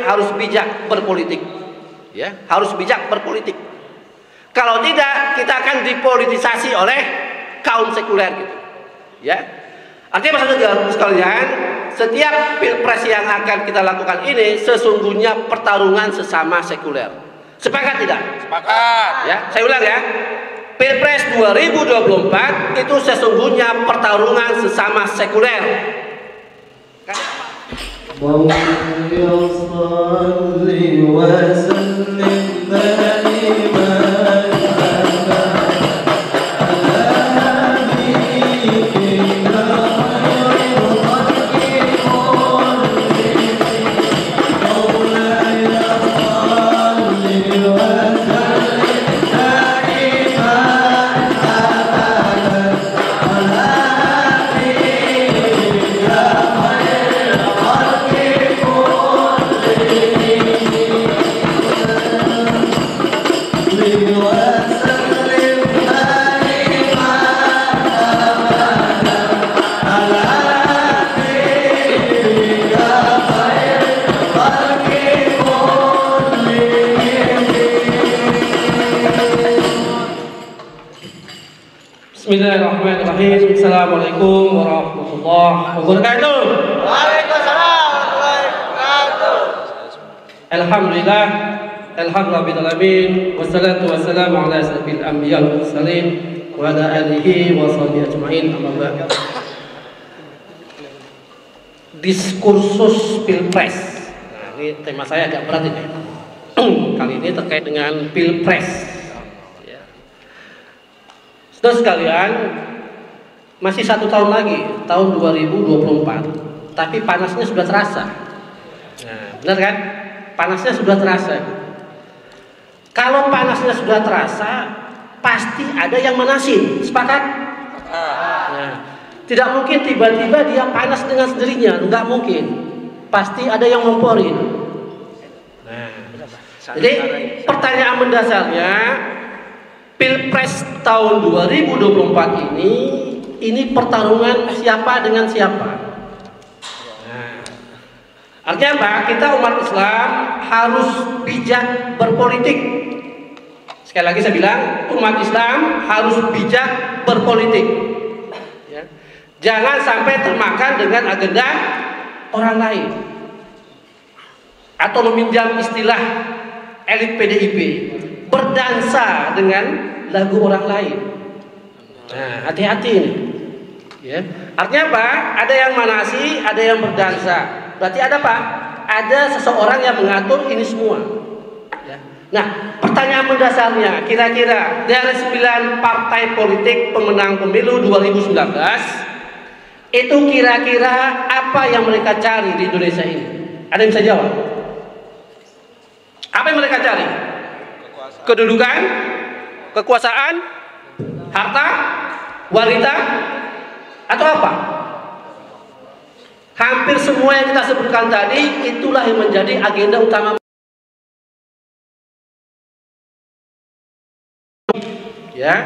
harus bijak berpolitik. Ya, harus bijak berpolitik. Kalau tidak, kita akan dipolitisasi oleh kaum sekuler gitu. Ya. Artinya maksudnya sekalian, setiap pilpres yang akan kita lakukan ini sesungguhnya pertarungan sesama sekuler. Sepakat tidak? Sepakat. Ya, saya ulang ya. Pilpres 2024 itu sesungguhnya pertarungan sesama sekuler. Bismillahirrahmanirrahim. Assalamualaikum warahmatullahi wabarakatuh. Waalaikumsalam warahmatullahi wabarakatuh. Alhamdulillah, alhamdulillah alamin, wassalatu wassalamu ala asyrafil anbiya wal mursalin wa ala alihi wa sahbihi ajmain. Amma ba'd. Diskursus pilpres. Nah, ini tema saya agak berat ini. Kali ini terkait dengan pilpres. Saudara sekalian, masih 1 tahun lagi, tahun 2024, tapi panasnya sudah terasa. Nah, benar kan? Panasnya sudah terasa. Kalau panasnya sudah terasa, pasti ada yang manasin. Sepakat? Nah, tidak mungkin tiba-tiba dia panas dengan sendirinya, enggak mungkin. Pasti ada yang ngomporin. Nah, jadi pertanyaan mendasarnya, Pilpres tahun 2024 ini pertarungan siapa dengan siapa. Nah, artinya apa? Kita umat Islam harus bijak berpolitik. Sekali lagi saya bilang, umat Islam harus bijak berpolitik. Ya. Jangan sampai termakan dengan agenda orang lain atau meminjam istilah elit PDIP, berdansa dengan lagu orang lain. Nah, hati-hati ini. Ya. Artinya apa? Ada yang manasi, ada yang berdansa. Berarti ada apa? Ada seseorang yang mengatur ini semua. Ya. Nah, pertanyaan mendasarnya, kira-kira dari 9 partai politik pemenang pemilu 2019, itu kira-kira apa yang mereka cari di Indonesia ini? Ada yang bisa jawab? Apa yang mereka cari? Kedudukan, kekuasaan, harta, wanita, atau apa? Hampir semua yang kita sebutkan tadi itulah yang menjadi agenda utama. Ya,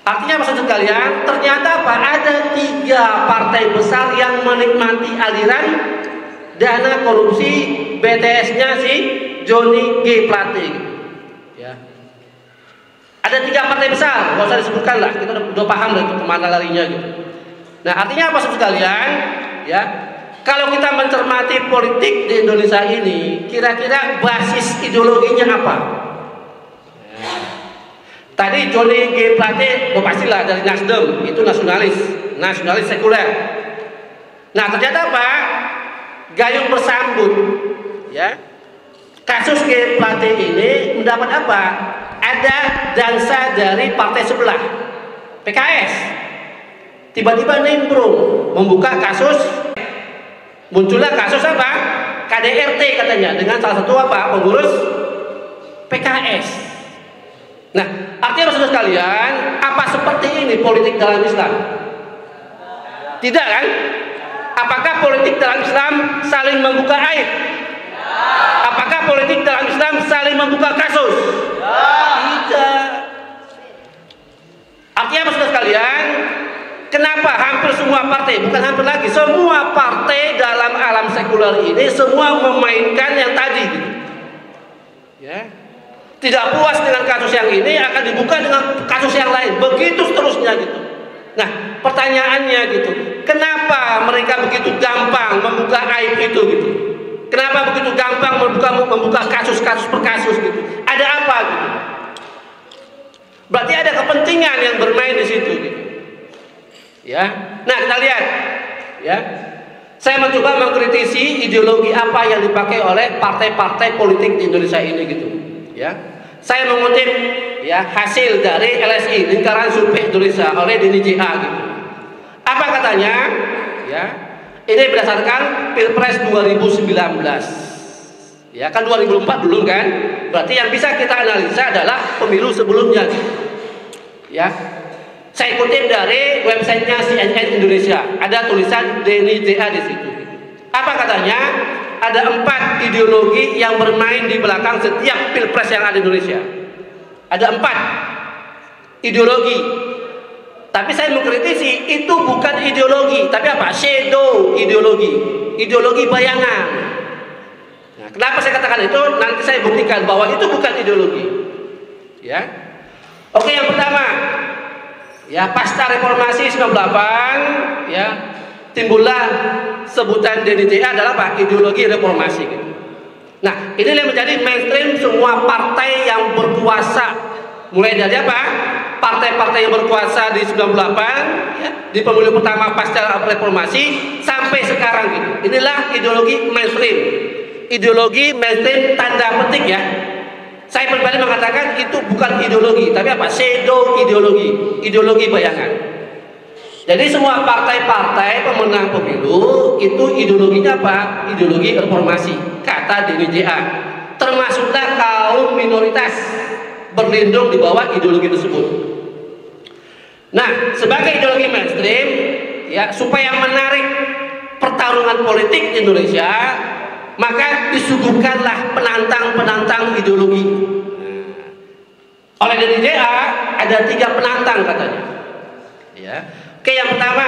artinya maksud sekalian, ternyata apa? Ada 3 partai besar yang menikmati aliran dana korupsi BTS-nya si Johnny G. Plate. Ya. Ada 3 partai besar, nggak usah disebutkan lah, kita udah paham lah kemana larinya gitu. Nah, artinya apa sekalian? Ya, kalau kita mencermati politik di Indonesia ini, kira-kira basis ideologinya apa? Ya. Tadi Johnny G. Plate, pastilah dari Nasdem, itu nasionalis sekuler. Nah, ternyata apa? Gayung bersambut, ya. Kasus G. Plate ini mendapat apa? Ada dansa dari partai sebelah, PKS. Tiba-tiba nimbrung membuka kasus, muncullah kasus apa? KDRT katanya dengan salah satu apa? Pengurus PKS. Nah, artinya maksud sekalian, apa seperti ini politik dalam Islam? Tidak kan? Apakah politik dalam Islam saling membuka aib? Apakah politik dalam Islam saling membuka kasus? Tidak. Artinya maksud sekalian, kenapa hampir semua partai, bukan hampir lagi, semua partai dalam alam sekuler ini semua memainkan yang tadi gitu. Ya. Tidak puas dengan kasus yang ini akan dibuka dengan kasus yang lain, begitu seterusnya gitu. Nah, pertanyaannya gitu, kenapa mereka begitu gampang membuka aib itu gitu? Kenapa begitu gampang membuka kasus-kasus per kasus gitu? Ada apa gitu? Berarti ada kepentingan yang bermain di situ gitu. Ya. Nah, kita lihat ya. Saya mencoba mengkritisi ideologi apa yang dipakai oleh partai-partai politik di Indonesia ini gitu. Ya. Saya mengutip ya hasil dari LSI, Lingkaran Survei Indonesia, oleh Denny JA gitu. Apa katanya? Ya. Ini berdasarkan Pilpres 2019. Ya, kan 2004 belum kan? Berarti yang bisa kita analisa adalah pemilu sebelumnya. Ya. Saya kutip dari websitenya CNN Indonesia. Ada tulisan Denny JA di situ. Apa katanya? Ada 4 ideologi yang bermain di belakang setiap pilpres yang ada di Indonesia. Ada 4 ideologi. Tapi saya mengkritisi itu bukan ideologi, tapi apa? Shadow ideologi, ideologi bayangan. Nah, kenapa saya katakan itu? Nanti saya buktikan bahwa itu bukan ideologi. Ya. Oke, yang pertama, ya pasca reformasi 98, ya timbullah sebutan Denny JA adalah apa? Ideologi reformasi gitu. Nah, ini yang menjadi mainstream semua partai yang berkuasa. Mulai dari apa? Partai-partai yang berkuasa di 98 ya, di pemilu pertama pasca reformasi sampai sekarang gitu. Inilah ideologi mainstream. Ideologi mainstream tanda petik ya. Saya pribadi mengatakan itu bukan ideologi, tapi apa? Shadow ideologi, ideologi bayangan. Jadi semua partai-partai pemenang pemilu itu ideologinya apa? Ideologi reformasi, kata Denny JA. Termasuklah kaum minoritas berlindung di bawah ideologi tersebut. Nah, sebagai ideologi mainstream, ya supaya menarik pertarungan politik di Indonesia, maka disuguhkanlah penantang-penantang ideologi. Oleh Denny JA ada 3 penantang katanya. Ya. Oke, yang pertama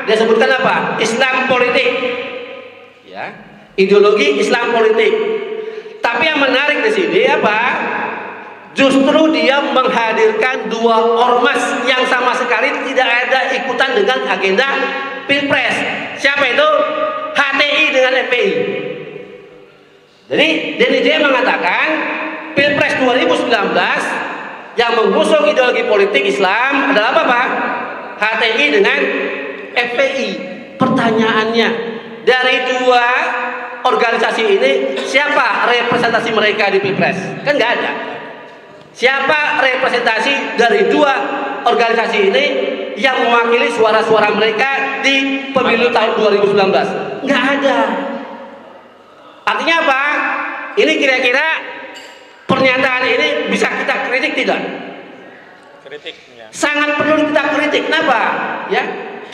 dia sebutkan apa? Islam politik. Ya, ideologi Islam politik. Tapi yang menarik di sini apa? Justru dia menghadirkan 2 ormas yang sama sekali tidak ada ikutan dengan agenda Pilpres. Siapa itu? HTI dengan FPI. Jadi Denny JA mengatakan Pilpres 2019 yang mengusung ideologi politik Islam adalah apa, Pak? HTI dengan FPI. Pertanyaannya, dari 2 organisasi ini siapa representasi mereka di Pilpres? Kan nggak ada. Siapa representasi dari 2 organisasi ini yang mewakili suara-suara mereka di pemilu tahun 2019? Nggak ada. Artinya apa? Ini kira-kira pernyataan ini bisa kita kritik tidak? Kritiknya. Sangat perlu kita kritik. Kenapa? Ya,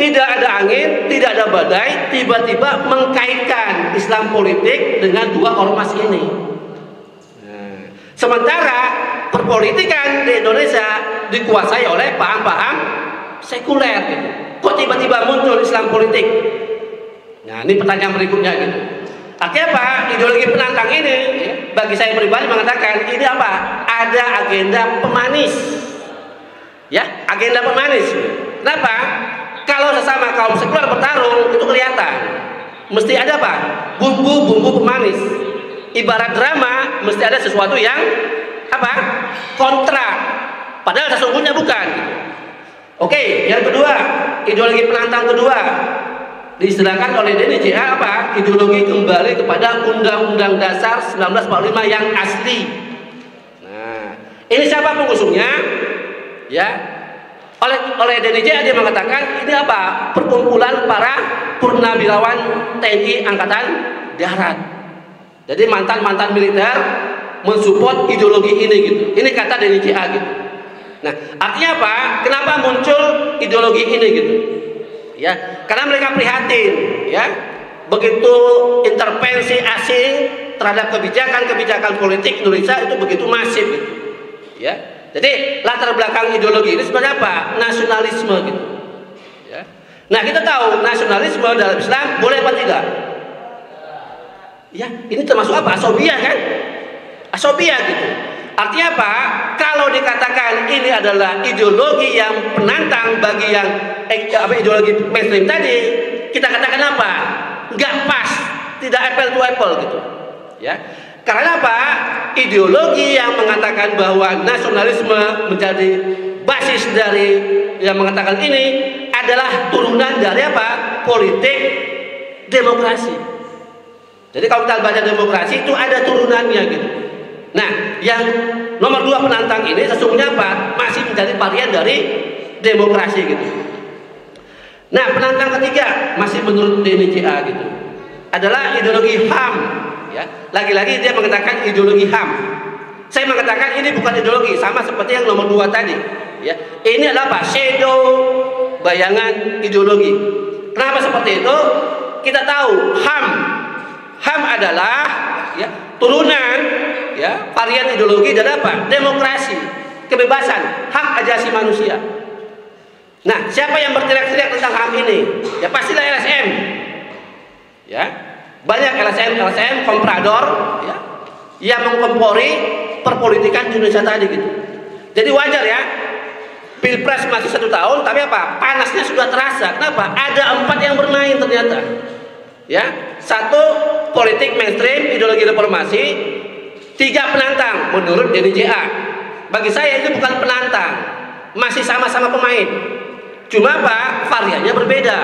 tidak ada angin, tidak ada badai, tiba-tiba mengkaitkan Islam politik dengan 2 ormas ini. Nah, sementara perpolitikan di Indonesia dikuasai oleh paham-paham sekuler. Gitu. Kok tiba-tiba muncul Islam politik? Nah, ini pertanyaan berikutnya gitu. Artinya apa? Ideologi penantang ini, ya, bagi saya pribadi mengatakan ini apa? Ada agenda pemanis. Ya, agenda pemanis. Kenapa? Kalau sesama kaum sekuler bertarung itu kelihatan. Mesti ada apa? Bumbu-bumbu pemanis. Ibarat drama mesti ada sesuatu yang apa? Kontra. Padahal sesungguhnya bukan. Oke, yang kedua, ideologi penantang kedua diistilahkan oleh Denny JA apa? Ideologi kembali kepada Undang-Undang Dasar 1945 yang asli. Nah, ini siapa pengusungnya? Ya, oleh Denny JA dia mengatakan ini apa? Perkumpulan para purnawirawan TNI Angkatan Darat. Jadi mantan-mantan militer mensupport ideologi ini gitu. Ini kata Denny JA gitu. Nah, artinya apa? Kenapa muncul ideologi ini gitu? Ya, karena mereka prihatin, ya, begitu intervensi asing terhadap kebijakan-kebijakan politik Indonesia itu begitu masif, gitu. Ya, jadi latar belakang ideologi ini sebenarnya apa? Nasionalisme, gitu. Ya, Nah, kita tahu nasionalisme dalam Islam boleh apa tidak? Ya, ini termasuk apa? Asobiyah kan? Asobiyah gitu. Artinya apa? Kalau dikatakan ini adalah ideologi yang penantang bagi yang ideologi mainstream tadi, kita katakan apa? Nggak pas, tidak apple to apple gitu. Ya, karena apa? Ideologi yang mengatakan bahwa nasionalisme menjadi basis dari yang mengatakan ini adalah turunan dari apa? Politik demokrasi. Jadi kalau kita baca demokrasi itu ada turunannya gitu. Nah, yang nomor 2 penantang ini sesungguhnya apa? Masih menjadi varian dari demokrasi gitu. Nah, penantang ketiga masih menurut DNCA gitu adalah ideologi HAM. Ya, lagi-lagi dia mengatakan ideologi HAM. Saya mengatakan ini bukan ideologi, sama seperti yang nomor 2 tadi. Ya, ini adalah apa? Shadow, bayangan ideologi. Kenapa seperti itu? Kita tahu HAM adalah ya turunan ya varian ideologi dari apa? Demokrasi, kebebasan, hak asasi manusia. Nah, siapa yang berteriak-teriak tentang HAM ini? Ya pastilah LSM. Ya, banyak LSM komprador ya yang mengkompori perpolitikan Indonesia tadi gitu. Jadi wajar ya, Pilpres masih 1 tahun, tapi apa? Panasnya sudah terasa. Kenapa? Ada 4 yang bermain ternyata. Ya, 1 politik mainstream, ideologi reformasi, 3 penantang menurut DNCA. Bagi saya itu bukan penantang, masih sama-sama pemain. Cuma apa? Variannya berbeda.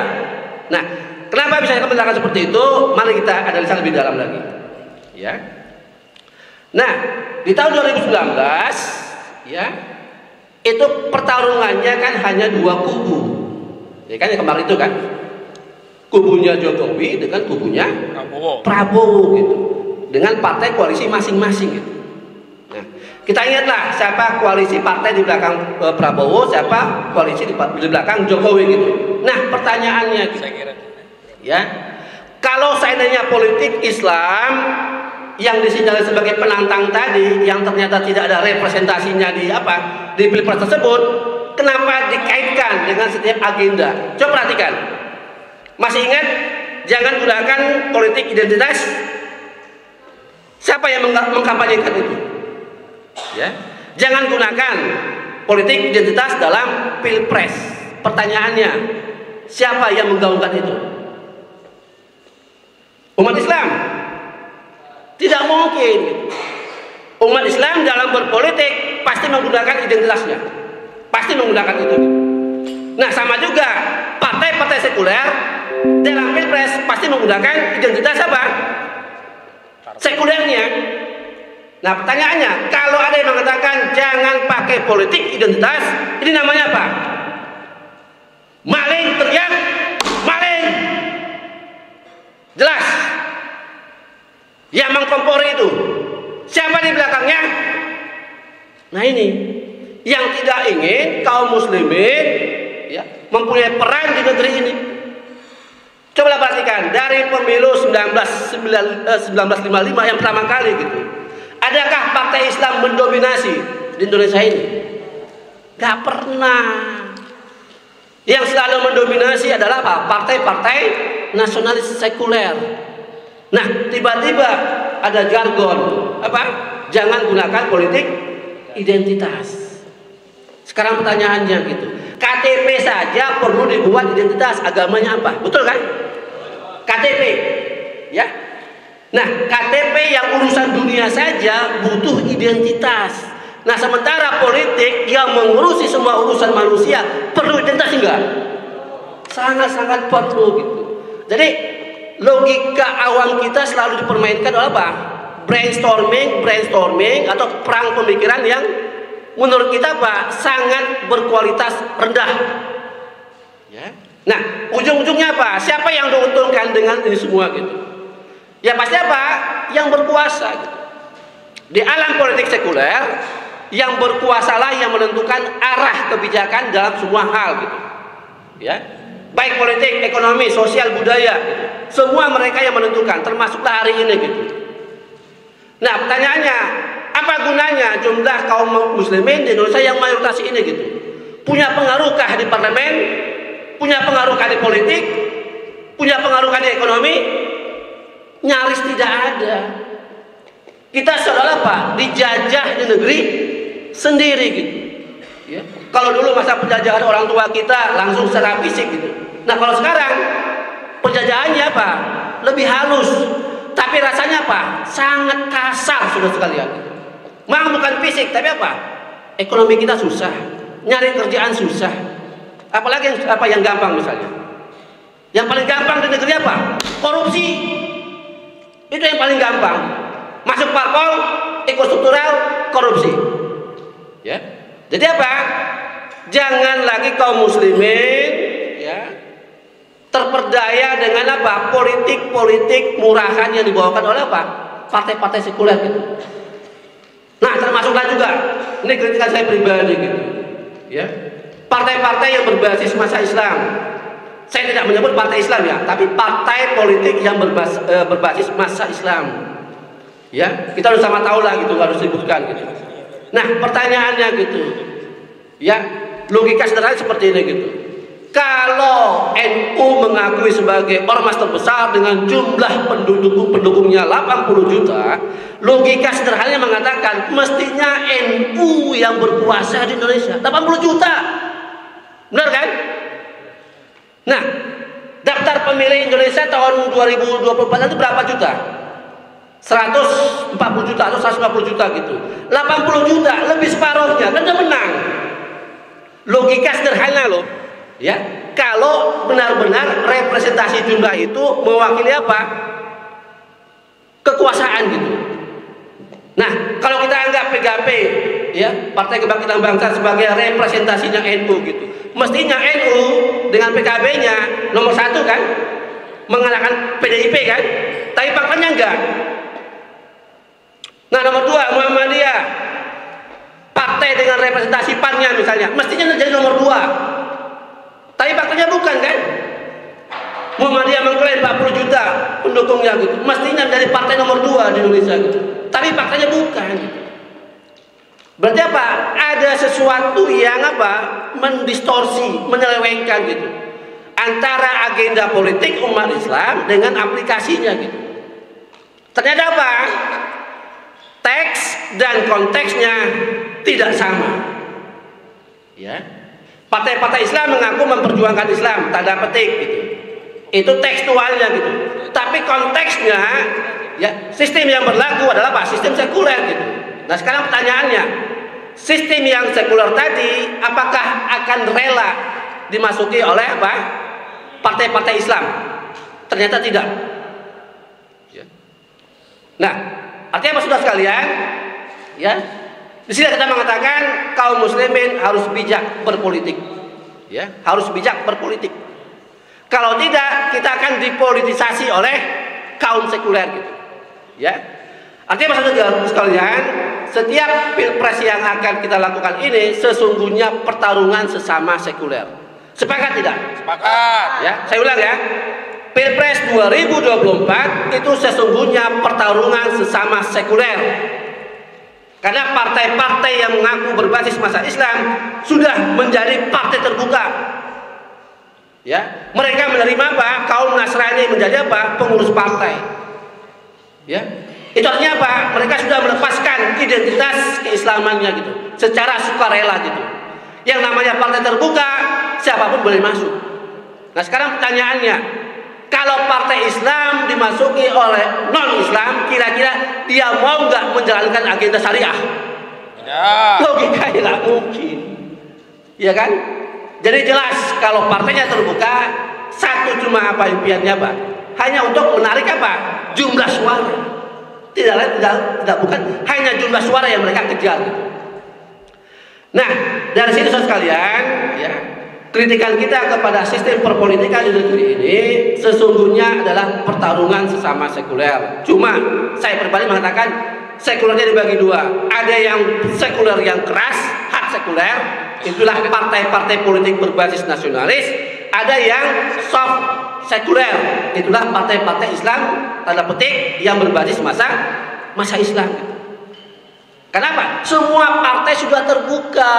Nah, kenapa bisa dikatakan seperti itu? Mari kita analisa lebih dalam lagi. Ya. Nah, di tahun 2019, ya, itu pertarungannya kan hanya 2 kubu. Ya kan yang kemarin itu kan, kubunya Jokowi dengan kubunya Prabowo gitu, dengan partai koalisi masing-masing gitu. Nah, kita ingatlah siapa koalisi partai di belakang Prabowo, siapa koalisi di belakang Jokowi gitu. Nah, pertanyaannya gitu, ya, kalau seandainya politik Islam yang disinyalir sebagai penantang tadi, yang ternyata tidak ada representasinya di Pilpres tersebut, kenapa dikaitkan dengan setiap agenda? Coba perhatikan. Masih ingat? Jangan gunakan politik identitas. Siapa yang mengkampanyekan itu? Ya, jangan gunakan politik identitas dalam Pilpres. Pertanyaannya, siapa yang menggaungkan itu? Umat Islam. Tidak mungkin. Umat Islam dalam berpolitik pasti menggunakan identitasnya, pasti menggunakan itu. Nah, sama juga partai-partai sekuler dalam Pilpres pasti menggunakan identitas apa? Sekulernya. Nah, pertanyaannya, kalau ada yang mengatakan jangan pakai politik identitas, ini namanya apa? Maling, teriak maling. Jelas. Yang mengkompori itu siapa di belakangnya? Nah, ini yang tidak ingin kaum muslimin ya mempunyai peran di negeri ini. Coba perhatikan dari pemilu 1955 yang pertama kali gitu. Adakah partai Islam mendominasi di Indonesia ini? Gak pernah. Yang selalu mendominasi adalah apa? Partai-partai nasionalis sekuler. Nah, tiba-tiba ada jargon apa? Jangan gunakan politik identitas. Sekarang pertanyaannya gitu, KTP saja perlu dibuat identitas, agamanya apa? Betul kan? KTP, ya. Nah, KTP yang urusan dunia saja butuh identitas. Nah, sementara politik yang mengurusi semua urusan manusia perlu identitas enggak? Sangat-sangat perlu gitu. Jadi logika awam kita selalu dipermainkan oleh apa? Brainstorming atau perang pemikiran yang menurut kita apa? Sangat berkualitas rendah. Ya. Nah, ujung-ujungnya apa? Siapa yang diuntungkan dengan ini semua gitu? Ya pasti apa? Yang berkuasa gitu. Di alam politik sekuler, yang berkuasalah yang menentukan arah kebijakan dalam semua hal gitu. Ya. Baik politik, ekonomi, sosial, budaya gitu. Semua mereka yang menentukan, termasuklah hari ini gitu. Nah, pertanyaannya, apa gunanya jumlah kaum muslimin di Indonesia yang mayoritas ini gitu? Punya pengaruhkah di parlemen? punya pengaruh di politik, punya pengaruh di ekonomi, nyaris tidak ada. Kita seolah apa? Dijajah di negeri sendiri gitu. Ya. Kalau dulu masa penjajahan orang tua kita langsung secara fisik gitu. Nah kalau sekarang penjajahannya apa? Lebih halus, tapi rasanya apa? Sangat kasar, sudah sekalian. Memang bukan fisik, tapi apa? Ekonomi kita susah, nyari kerjaan susah. Apalagi yang gampang misalnya. Yang paling gampang di negeri apa? Korupsi. Itu yang paling gampang. Masuk parpol, ikut struktural, korupsi. Ya. Jadi apa? Jangan lagi kaum muslimin ya terperdaya dengan apa? Politik murahan yang dibawakan oleh apa? Partai-partai sekuler gitu. Nah, termasuklah juga ini kritikan saya pribadi gitu. Ya. Partai-partai yang berbasis masa Islam. Saya tidak menyebut partai Islam ya, tapi partai politik yang berbasis masa Islam. Ya, kita harus sama tahu lah gitu, harus disebutkan gitu. Nah, pertanyaannya gitu. Ya, logika sederhana seperti ini gitu. Kalau NU mengakui sebagai ormas terbesar dengan jumlah pendukungnya 80 juta, logika sederhananya mengatakan mestinya NU yang berkuasa di Indonesia 80 juta. Benar kan? Nah, daftar pemilih Indonesia tahun 2024 itu berapa juta? 140 juta atau 150 juta gitu. 80 juta, lebih separuhnya, kan udah menang. Logika sederhana loh. Ya, kalau benar-benar representasi jumlah itu mewakili apa? Kekuasaan gitu. Nah, kalau kita anggap PKB ya, Partai Kebangkitan Bangsa sebagai representasinya NU gitu. Mestinya NU dengan PKB-nya nomor 1 kan? Mengalahkan PDIP kan? Tapi faktanya enggak. Nah, nomor 2 Muhammadiyah. Partai dengan representasi PAN-nya misalnya, mestinya menjadi nomor 2. Tapi faktanya bukan kan? Muhammadiyah mengklaim 40 juta pendukungnya gitu. Mestinya menjadi partai nomor 2 di Indonesia gitu. Tapi faktanya bukan. Berarti apa? Ada sesuatu yang apa? Mendistorsi, menyelewengkan gitu. Antara agenda politik umat Islam dengan aplikasinya gitu. Ternyata apa? Teks dan konteksnya tidak sama. Ya. Partai-partai Islam mengaku memperjuangkan Islam, tanda petik gitu. Itu tekstualnya gitu. Tapi konteksnya ya, sistem yang berlaku adalah apa? Sistem sekuler gitu. Nah, sekarang pertanyaannya, sistem yang sekuler tadi apakah akan rela dimasuki oleh apa? Partai-partai Islam? Ternyata tidak. Ya. Nah, artinya apa saudara sekalian? Ya. Di sini kita mengatakan kaum muslimin harus bijak berpolitik. Ya, harus bijak berpolitik. Kalau tidak, kita akan dipolitisasi oleh kaum sekuler gitu. Ya. Artinya saudara sekalian, setiap pilpres yang akan kita lakukan ini sesungguhnya pertarungan sesama sekuler. Sepakat tidak? Sepakat. Ya, saya ulang ya. Pilpres 2024 itu sesungguhnya pertarungan sesama sekuler. Karena partai-partai yang mengaku berbasis masa Islam sudah menjadi partai terbuka. Ya, mereka menerima apa? Kaum Nasrani menjadi apa? Pengurus partai. Ya. Itu artinya apa? Mereka sudah melepaskan identitas keislamannya gitu, secara sukarela gitu. Yang namanya partai terbuka, siapapun boleh masuk. Nah, sekarang pertanyaannya, kalau partai Islam dimasuki oleh non-Islam, kira-kira dia mau nggak menjalankan agenda syariah? Ya. Logikanya nggak mungkin, ya kan? Jadi jelas kalau partainya terbuka, satu cuma apa impiannya apa? Hanya untuk menarik apa? Jumlah suara. Tidak lain, tidak bukan hanya jumlah suara yang mereka kejar. Nah, dari sini saudara sekalian, ya. Kritikan kita kepada sistem perpolitikan di negeri ini sesungguhnya adalah pertarungan sesama sekuler. Cuma saya pribadi mengatakan sekulernya dibagi dua. Ada yang sekuler yang keras, hard sekuler, itulah partai-partai politik berbasis nasionalis. Ada yang soft sekuler, itulah partai-partai Islam tanda petik yang berbasis masa Islam. Kenapa? Semua partai sudah terbuka.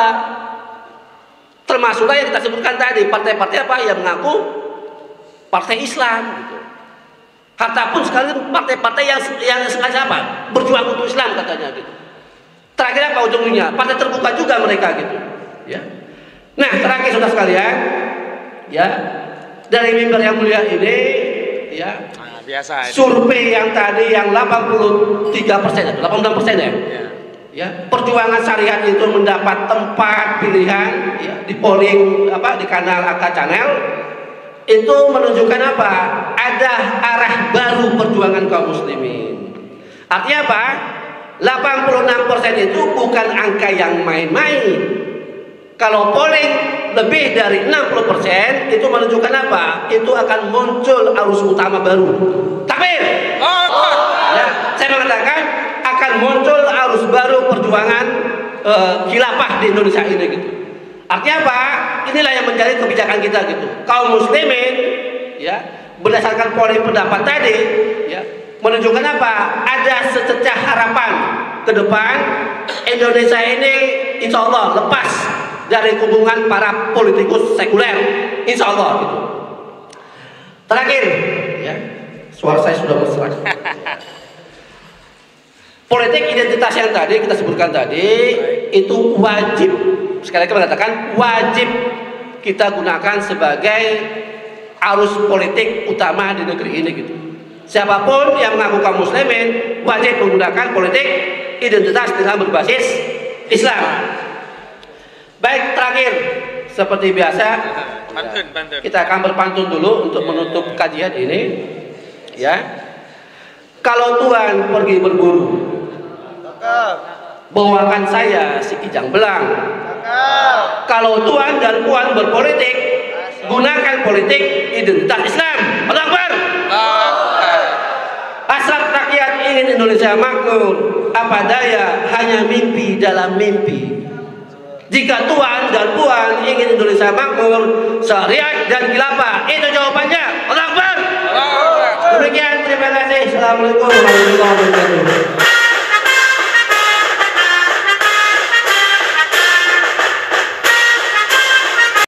Termasuklah yang kita sebutkan tadi, partai-partai apa yang mengaku partai Islam gitu. Hatta pun sekarang partai-partai yang sengaja apa? Berjuang untuk Islam katanya gitu. Terakhir apa ujungnya? Partai terbuka juga mereka gitu. Ya. Nah, terakhir saudara sekalian, ya, dari mimbar yang mulia ini, ya, biasa. survei yang tadi yang 83%, 89% ya. Ya, perjuangan syariat itu mendapat tempat pilihan ya, di polling apa di kanal AK Channel itu menunjukkan apa? Ada arah baru perjuangan kaum muslimin. Artinya apa? 86% itu bukan angka yang main-main. Kalau polling lebih dari 60% itu menunjukkan apa? Itu akan muncul arus utama baru. Takbir. Ya, saya mengatakan akan muncul arus baru perjuangan khilafah di Indonesia ini gitu. Artinya apa? Inilah yang menjadi kebijakan kita gitu. Kaum muslimin ya, berdasarkan polling pendapat tadi ya, menunjukkan apa? Ada sececah harapan ke depan Indonesia ini insya Allah lepas dari hubungan para politikus sekuler, insya Allah gitu. Terakhir ya, suara saya sudah mesra. Politik identitas yang tadi kita sebutkan tadi itu wajib, sekali lagi mengatakan wajib kita gunakan sebagai arus politik utama di negeri ini gitu. Siapapun yang mengaku kaum muslimin wajib menggunakan politik identitas dengan berbasis Islam. Baik, terakhir seperti biasa Pantun. kita akan berpantun dulu untuk menutup kajian ini ya. Kalau Tuhan pergi berburu, bawakan saya si kijang belang. Kalau Tuhan dan Puan berpolitik, gunakan politik identitas Islam. Allahu Akbar. Hasrat rakyat ingin Indonesia makmur, apa daya hanya mimpi dalam mimpi. Jika Tuhan dan Puan ingin Indonesia makmur, syariat dan khilafah, itu jawabannya. Allahu Akbar. Demikian, terima kasih. Assalamualaikum warahmatullahi wabarakatuh.